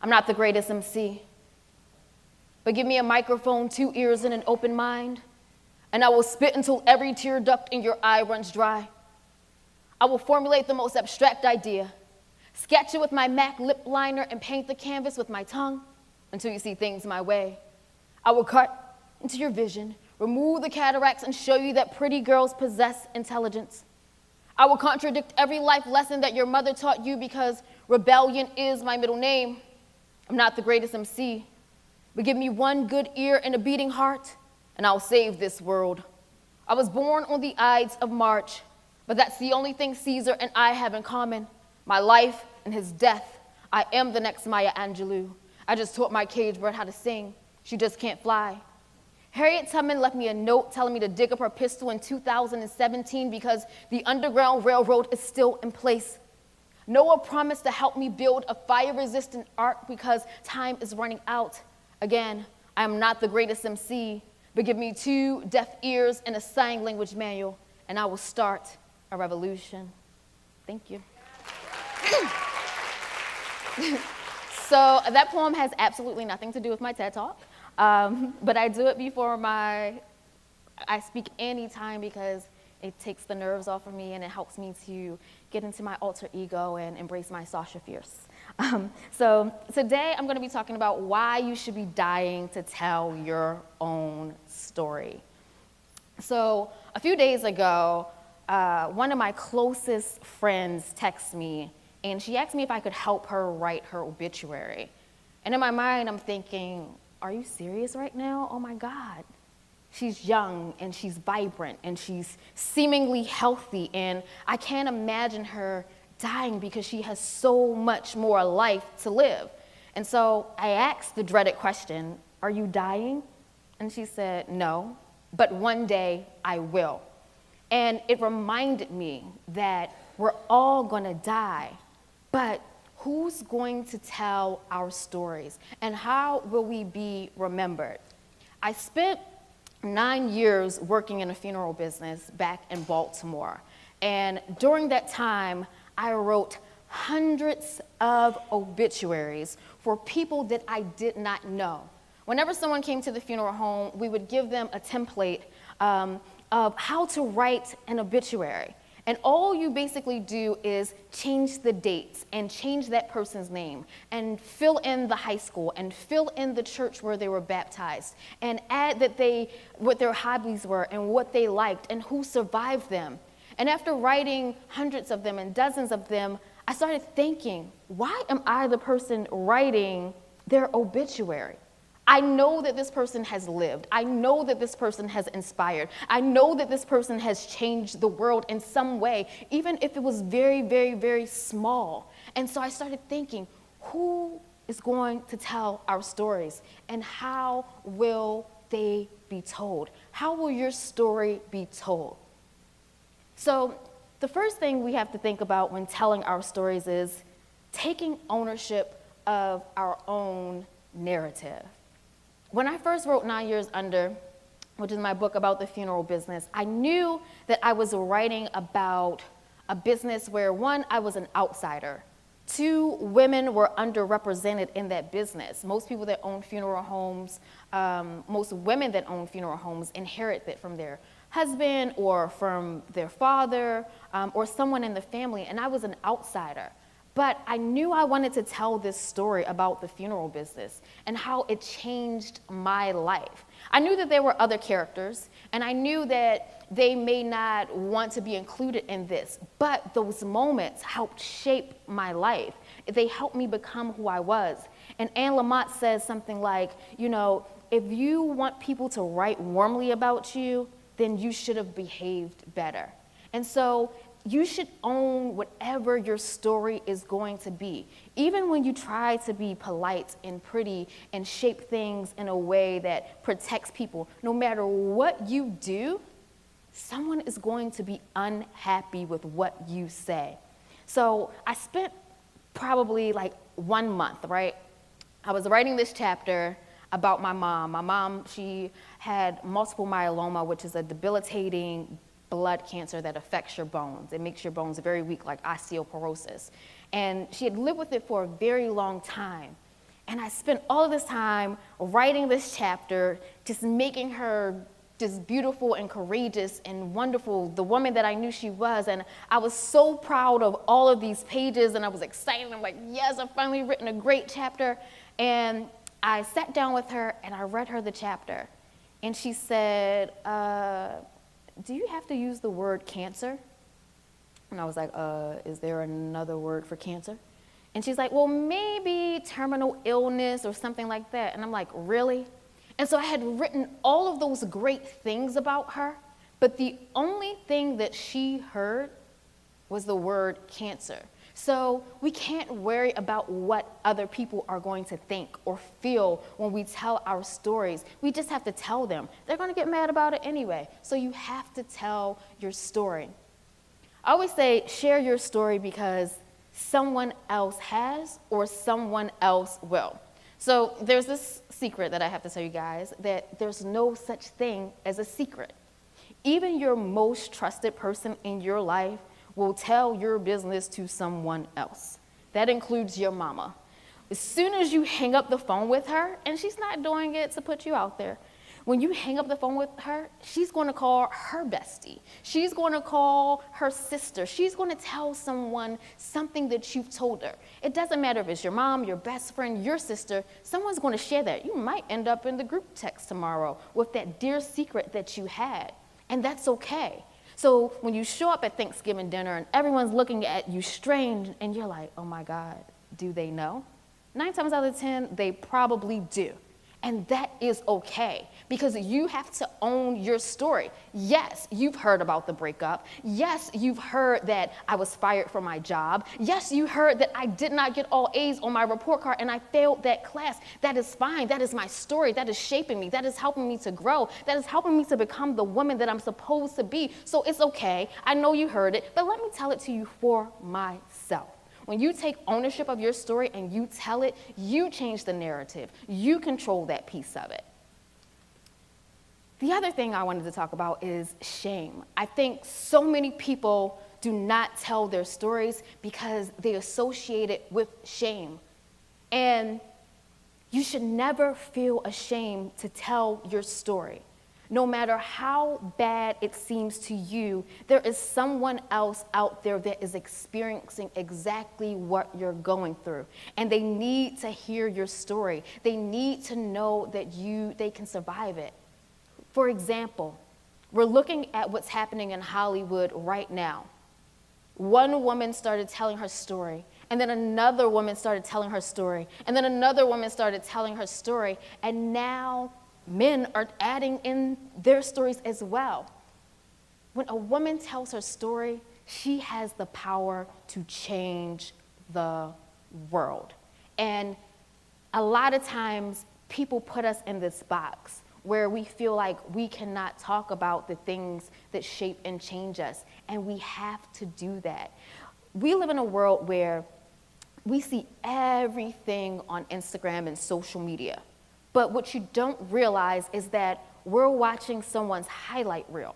I'm not the greatest MC, but give me a microphone, 2 ears, and an open mind, and I will spit until every tear duct in your eye runs dry. I will formulate the most abstract idea, sketch it with my MAC lip liner, and paint the canvas with my tongue until you see things my way. I will cut into your vision, remove the cataracts, and show you that pretty girls possess intelligence. I will contradict every life lesson that your mother taught you because rebellion is my middle name. I'm not the greatest MC, but give me one good ear and a beating heart, and I'll save this world. I was born on the Ides of March, but that's the only thing Caesar and I have in common, my life and his death. I am the next Maya Angelou. I just taught my cage bird how to sing. She just can't fly. Harriet Tubman left me a note telling me to dig up her pistol in 2017 because the Underground Railroad is still in place. Noah promised to help me build a fire-resistant ark because time is running out. Again, I am not the greatest MC, but give me 2 deaf ears and a sign language manual, and I will start a revolution. Thank you. So that poem has absolutely nothing to do with my TED Talk, but I do it before I speak anytime because it takes the nerves off of me and it helps me to get into my alter ego and embrace my Sasha Fierce. So today I'm going to be talking about why you should be dying to tell your own story. So a few days ago, one of my closest friends texted me, and she asked me if I could help her write her obituary. And in my mind, I'm thinking, are you serious right now? Oh my God. She's young, and she's vibrant, and she's seemingly healthy, and I can't imagine her dying because she has so much more life to live. And so I asked the dreaded question, are you dying? And she said, no, but one day I will. And it reminded me that we're all gonna die, but who's going to tell our stories, and how will we be remembered? I spent 9 years working in a funeral business back in Baltimore. And during that time, I wrote hundreds of obituaries for people that I did not know. Whenever someone came to the funeral home, we would give them a template of how to write an obituary. And all you basically do is change the dates and change that person's name and fill in the high school and fill in the church where they were baptized and add what their hobbies were and what they liked and who survived them. And after writing hundreds of them and dozens of them, I started thinking, why am I the person writing their obituary? I know that this person has lived. I know that this person has inspired. I know that this person has changed the world in some way, even if it was very, very, very small. And so I started thinking, who is going to tell our stories? And how will they be told? How will your story be told? So the first thing we have to think about when telling our stories is taking ownership of our own narrative. When I first wrote 9 Years Under, which is my book about the funeral business, I knew that I was writing about a business where, one, I was an outsider. 2, women were underrepresented in that business. Most people that own funeral homes, most women that own funeral homes inherit it from their husband or from their father or someone in the family, and I was an outsider. But I knew I wanted to tell this story about the funeral business and how it changed my life. I knew that there were other characters, and I knew that they may not want to be included in this, but those moments helped shape my life. They helped me become who I was. And Anne Lamott says something like, you know, if you want people to write warmly about you, then you should have behaved better. And so you should own whatever your story is going to be. Even when you try to be polite and pretty and shape things in a way that protects people, no matter what you do, someone is going to be unhappy with what you say. So I spent probably like 1 month, right? I was writing this chapter about my mom. My mom, she had multiple myeloma, which is a debilitating blood cancer that affects your bones. It makes your bones very weak, like osteoporosis. And she had lived with it for a very long time. And I spent all of this time writing this chapter, just making her just beautiful and courageous and wonderful, the woman that I knew she was. And I was so proud of all of these pages, and I was excited. I'm like, yes, I've finally written a great chapter. And I sat down with her and I read her the chapter. And she said, do you have to use the word cancer? And I was like, is there another word for cancer? And she's like, well, maybe terminal illness or something like that. And I'm like, really? And so I had written all of those great things about her, but the only thing that she heard was the word cancer. So we can't worry about what other people are going to think or feel when we tell our stories. We just have to tell them. They're going to get mad about it anyway. So you have to tell your story. I always say share your story because someone else has or someone else will. So there's this secret that I have to tell you guys, that there's no such thing as a secret. Even your most trusted person in your life will tell your business to someone else. That includes your mama. As soon as you hang up the phone with her, and she's not doing it to put you out there, when you hang up the phone with her, she's going to call her bestie. She's going to call her sister. She's going to tell someone something that you've told her. It doesn't matter if it's your mom, your best friend, your sister. Someone's going to share that. You might end up in the group text tomorrow with that dear secret that you had, and that's okay. So when you show up at Thanksgiving dinner and everyone's looking at you strange, and you're like, oh my God, do they know? 9 times out of 10, they probably do. And that is okay, because you have to own your story. Yes, you've heard about the breakup. Yes, you've heard that I was fired from my job. Yes, you heard that I did not get all A's on my report card and I failed that class. That is fine. That is my story. That is shaping me. That is helping me to grow. That is helping me to become the woman that I'm supposed to be. So it's okay. I know you heard it, but let me tell it to you for myself. When you take ownership of your story and you tell it, you change the narrative. You control that piece of it. The other thing I wanted to talk about is shame. I think so many people do not tell their stories because they associate it with shame. And you should never feel ashamed to tell your story. No matter how bad it seems to you, there is someone else out there that is experiencing exactly what you're going through. And they need to hear your story. They need to know that they can survive it. For example, we're looking at what's happening in Hollywood right now. One woman started telling her story, and then another woman started telling her story, and then another woman started telling her story, and now men are adding in their stories as well. When a woman tells her story, she has the power to change the world. And a lot of times, people put us in this box where we feel like we cannot talk about the things that shape and change us, and we have to do that. We live in a world where we see everything on Instagram and social media. But what you don't realize is that we're watching someone's highlight reel.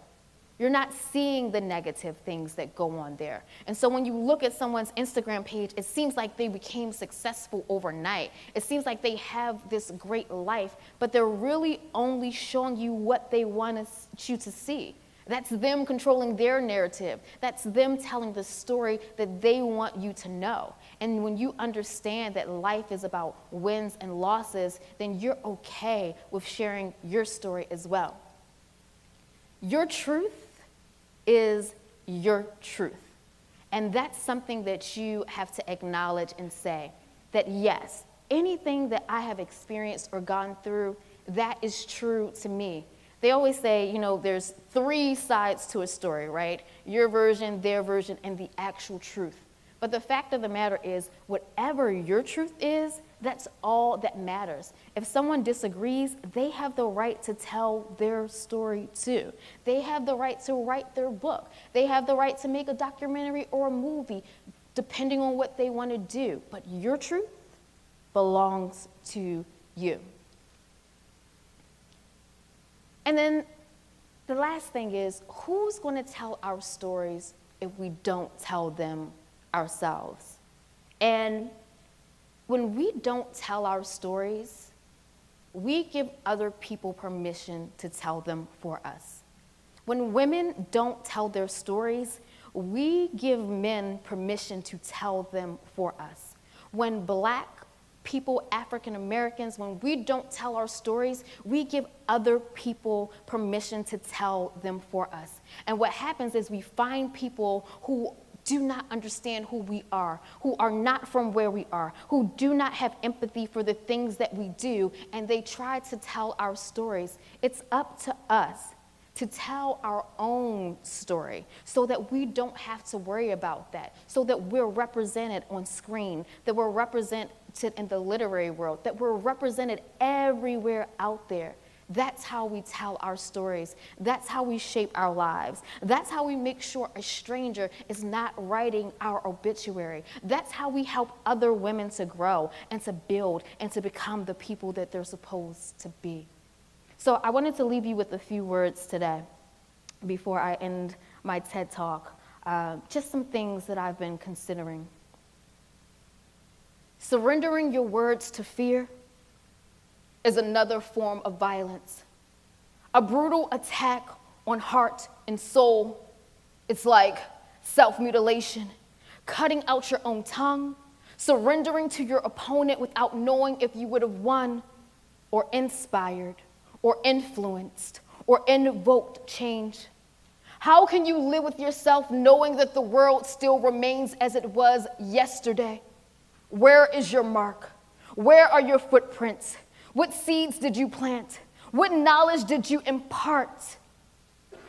You're not seeing the negative things that go on there. And so when you look at someone's Instagram page, it seems like they became successful overnight. It seems like they have this great life, but they're really only showing you what they want you to see. That's them controlling their narrative. That's them telling the story that they want you to know. And when you understand that life is about wins and losses, then you're okay with sharing your story as well. Your truth is your truth. And that's something that you have to acknowledge and say that yes, anything that I have experienced or gone through, that is true to me. They always say, there's 3 sides to a story, right? Your version, their version, and the actual truth. But the fact of the matter is, whatever your truth is, that's all that matters. If someone disagrees, they have the right to tell their story too. They have the right to write their book. They have the right to make a documentary or a movie, depending on what they want to do. But your truth belongs to you. And then the last thing is, who's going to tell our stories if we don't tell them ourselves? And when we don't tell our stories, we give other people permission to tell them for us. When women don't tell their stories, we give men permission to tell them for us. When Black people, African Americans, when we don't tell our stories, we give other people permission to tell them for us. And what happens is we find people who do not understand who we are, who are not from where we are, who do not have empathy for the things that we do, and they try to tell our stories. It's up to us to tell our own story so that we don't have to worry about that, so that we're represented on screen, that we're represented in the literary world, that we're represented everywhere out there. That's how we tell our stories. That's how we shape our lives. That's how we make sure a stranger is not writing our obituary. That's how we help other women to grow and to build and to become the people that they're supposed to be. So I wanted to leave you with a few words today before I end my TED Talk. Just some things that I've been considering. Surrendering your words to fear is another form of violence. A brutal attack on heart and soul. It's like self-mutilation, cutting out your own tongue, surrendering to your opponent without knowing if you would have won or inspired or influenced or invoked change. How can you live with yourself knowing that the world still remains as it was yesterday? Where is your mark? Where are your footprints? What seeds did you plant? What knowledge did you impart?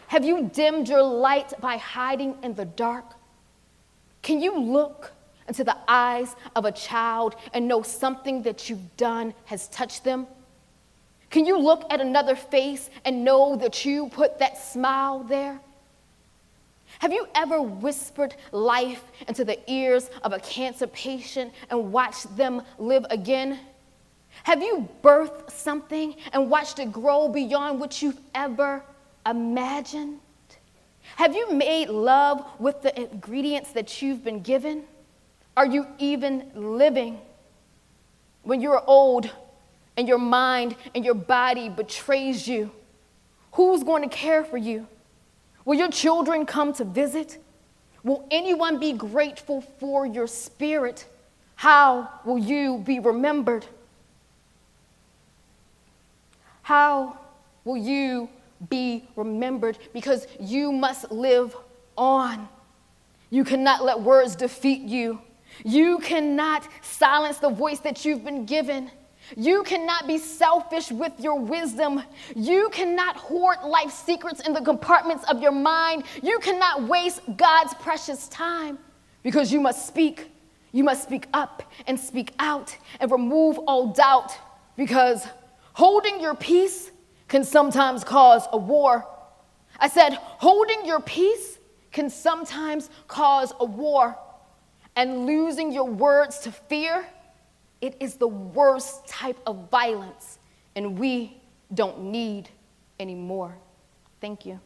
Have you dimmed your light by hiding in the dark? Can you look into the eyes of a child and know something that you've done has touched them? Can you look at another face and know that you put that smile there? Have you ever whispered life into the ears of a cancer patient and watched them live again? Have you birthed something and watched it grow beyond what you've ever imagined? Have you made love with the ingredients that you've been given? Are you even living? When you're old and your mind and your body betrays you, who's going to care for you? Will your children come to visit? Will anyone be grateful for your spirit? How will you be remembered? How will you be remembered? Because you must live on. You cannot let words defeat you. You cannot silence the voice that you've been given. You cannot be selfish with your wisdom. You cannot hoard life secrets in the compartments of your mind. You cannot waste God's precious time, because you must speak. You must speak up and speak out and remove all doubt, because holding your peace can sometimes cause a war. I said, holding your peace can sometimes cause a war. And losing your words to fear, it is the worst type of violence, and we don't need any more. Thank you.